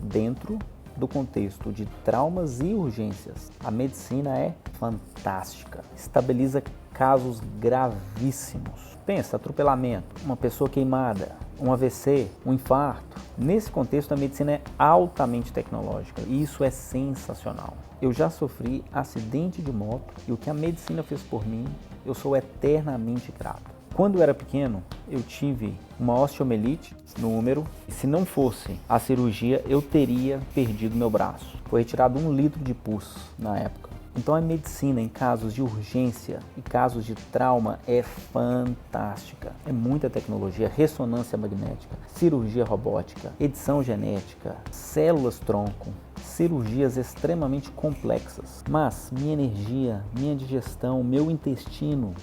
dentro do contexto de traumas e urgências, a medicina é fantástica. Estabiliza casos gravíssimos. Pensa, atropelamento, uma pessoa queimada, um AVC, um infarto. Nesse contexto, a medicina é altamente tecnológica e isso é sensacional. Eu já sofri acidente de moto e o que a medicina fez por mim, eu sou eternamente grato. Quando eu era pequeno, eu tive uma osteomielite no úmero e se não fosse a cirurgia, eu teria perdido meu braço. Foi retirado 1 litro de pus na época. Então a medicina em casos de urgência e casos de trauma é fantástica. É muita tecnologia, ressonância magnética, cirurgia robótica, edição genética, células-tronco, cirurgias extremamente complexas. Mas minha energia, minha digestão, meu intestino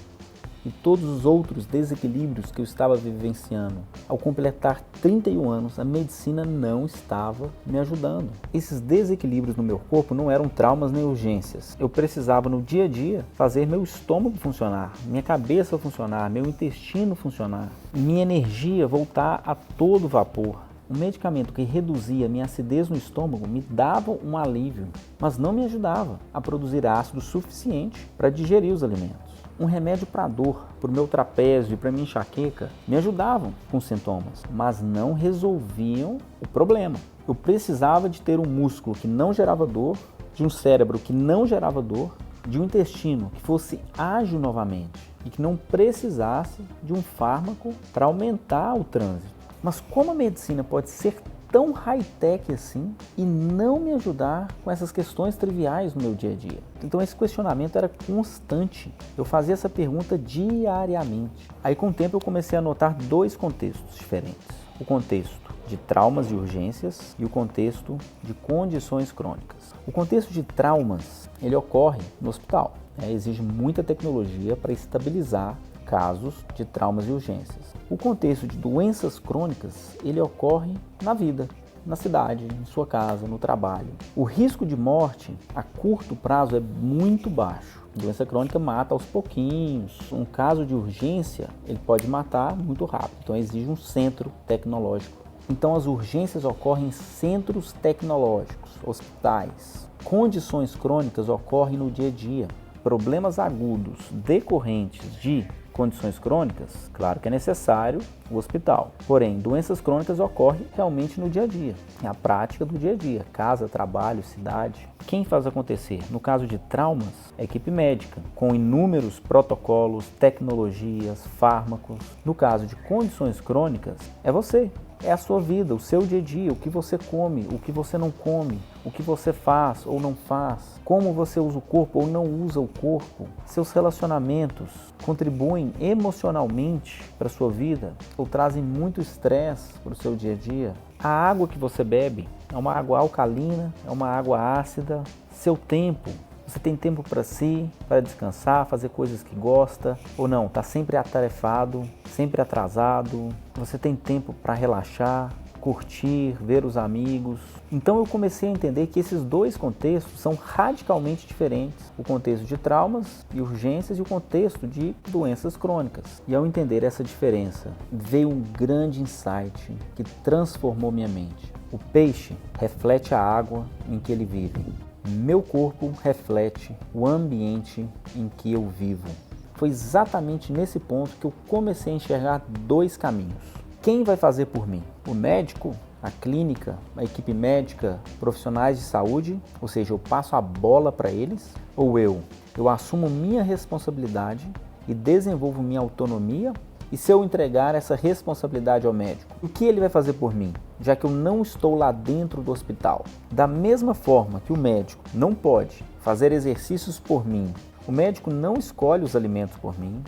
e todos os outros desequilíbrios que eu estava vivenciando. Ao completar 31 anos, a medicina não estava me ajudando. Esses desequilíbrios no meu corpo não eram traumas nem urgências. Eu precisava no dia a dia fazer meu estômago funcionar, minha cabeça funcionar, meu intestino funcionar, minha energia voltar a todo vapor. Um medicamento que reduzia minha acidez no estômago me dava um alívio, mas não me ajudava a produzir ácido suficiente para digerir os alimentos. Um remédio para dor, para o meu trapézio e para minha enxaqueca me ajudavam com os sintomas, mas não resolviam o problema. Eu precisava de ter um músculo que não gerava dor, de um cérebro que não gerava dor, de um intestino que fosse ágil novamente e que não precisasse de um fármaco para aumentar o trânsito. Mas como a medicina pode ser tão high-tech assim e não me ajudar com essas questões triviais no meu dia a dia? Então esse questionamento era constante. Eu fazia essa pergunta diariamente. Aí com o tempo eu comecei a notar 2 contextos diferentes. O contexto de traumas e urgências e o contexto de condições crônicas. O contexto de traumas, ele ocorre no hospital. Exige muita tecnologia para estabilizar casos de traumas e urgências. O contexto de doenças crônicas, ele ocorre na vida, na cidade, em sua casa, no trabalho. O risco de morte a curto prazo é muito baixo. A doença crônica mata aos pouquinhos. Um caso de urgência, ele pode matar muito rápido. Então exige um centro tecnológico. Então as urgências ocorrem em centros tecnológicos, hospitais. Condições crônicas ocorrem no dia a dia. Problemas agudos decorrentes de condições crônicas, claro que é necessário o hospital. Porém, doenças crônicas ocorrem realmente no dia a dia, é a prática do dia a dia, casa, trabalho, cidade. Quem faz acontecer? No caso de traumas, a equipe médica, com inúmeros protocolos, tecnologias, fármacos. No caso de condições crônicas, é você. É a sua vida, o seu dia a dia, o que você come, o que você não come, o que você faz ou não faz, como você usa o corpo ou não usa o corpo. Seus relacionamentos contribuem emocionalmente para a sua vida ou trazem muito estresse para o seu dia a dia. A água que você bebe é uma água alcalina, é uma água ácida. Seu tempo, você tem tempo para si, para descansar, fazer coisas que gosta ou não, está sempre atarefado, sempre atrasado. Você tem tempo para relaxar, curtir, ver os amigos. Então eu comecei a entender que esses 2 contextos são radicalmente diferentes. O contexto de traumas e urgências e o contexto de doenças crônicas. E ao entender essa diferença, veio um grande insight que transformou minha mente. O peixe reflete a água em que ele vive. Meu corpo reflete o ambiente em que eu vivo. Foi exatamente nesse ponto que eu comecei a enxergar 2 caminhos. Quem vai fazer por mim? O médico, a clínica, a equipe médica, profissionais de saúde, ou seja, eu passo a bola para eles, ou eu assumo minha responsabilidade e desenvolvo minha autonomia. E se eu entregar essa responsabilidade ao médico, o que ele vai fazer por mim, já que eu não estou lá dentro do hospital? Da mesma forma que o médico não pode fazer exercícios por mim, o médico não escolhe os alimentos por mim,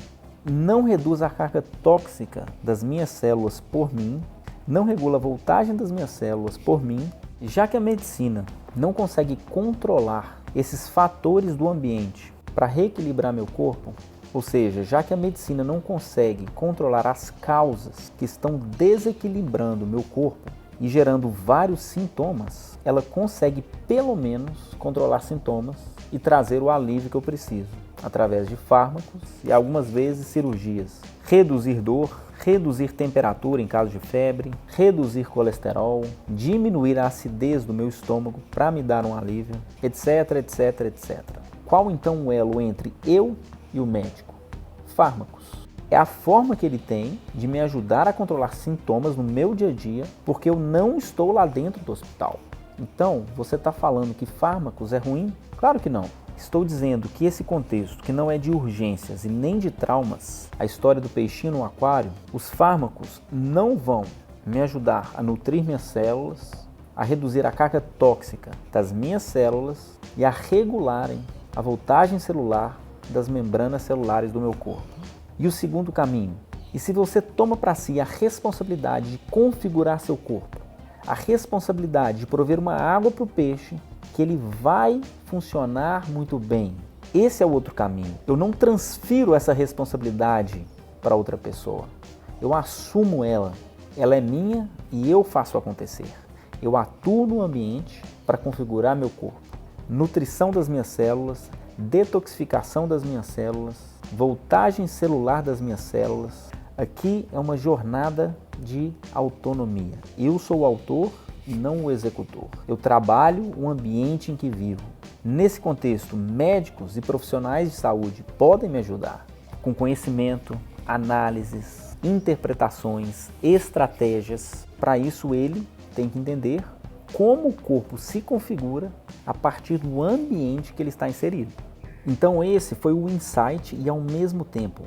não reduz a carga tóxica das minhas células por mim, não regula a voltagem das minhas células por mim, já que a medicina não consegue controlar esses fatores do ambiente para reequilibrar meu corpo, ou seja, já que a medicina não consegue controlar as causas que estão desequilibrando meu corpo e gerando vários sintomas, ela consegue pelo menos controlar sintomas e trazer o alívio que eu preciso, através de fármacos e algumas vezes cirurgias. Reduzir dor, reduzir temperatura em caso de febre, reduzir colesterol, diminuir a acidez do meu estômago para me dar um alívio, etc, etc, etc. Qual então o elo entre eu e o médico? Fármacos. É a forma que ele tem de me ajudar a controlar sintomas no meu dia a dia, porque eu não estou lá dentro do hospital. Então, você está falando que fármacos é ruim? Claro que não. Estou dizendo que esse contexto, que não é de urgências e nem de traumas, a história do peixinho no aquário, os fármacos não vão me ajudar a nutrir minhas células, a reduzir a carga tóxica das minhas células e a regularem a voltagem celular das membranas celulares do meu corpo. E o segundo caminho, e se você toma para si a responsabilidade de configurar seu corpo, a responsabilidade de prover uma água para o peixe, que ele vai funcionar muito bem. Esse é o outro caminho. Eu não transfiro essa responsabilidade para outra pessoa. Eu assumo ela. Ela é minha e eu faço acontecer. Eu atuo no ambiente para configurar meu corpo. Nutrição das minhas células, detoxificação das minhas células, voltagem celular das minhas células. Aqui é uma jornada de autonomia. Eu sou o autor e não o executor. Eu trabalho o ambiente em que vivo. Nesse contexto, médicos e profissionais de saúde podem me ajudar com conhecimento, análises, interpretações, estratégias. Para isso, ele tem que entender como o corpo se configura a partir do ambiente que ele está inserido. Então, esse foi o insight e, ao mesmo tempo,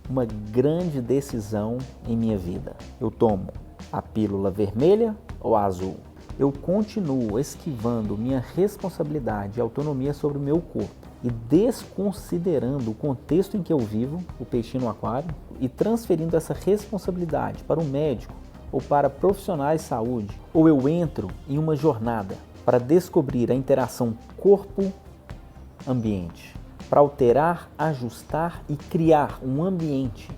uma grande decisão em minha vida. Eu tomo a pílula vermelha ou a azul? Eu continuo esquivando minha responsabilidade e autonomia sobre o meu corpo e desconsiderando o contexto em que eu vivo, o peixinho no aquário, e transferindo essa responsabilidade para o médico ou para profissionais de saúde, ou eu entro em uma jornada para descobrir a interação corpo-ambiente, para alterar, ajustar e criar um ambiente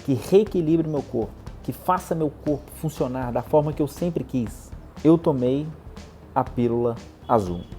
que reequilibre meu corpo, que faça meu corpo funcionar da forma que eu sempre quis. Eu tomei a pílula azul.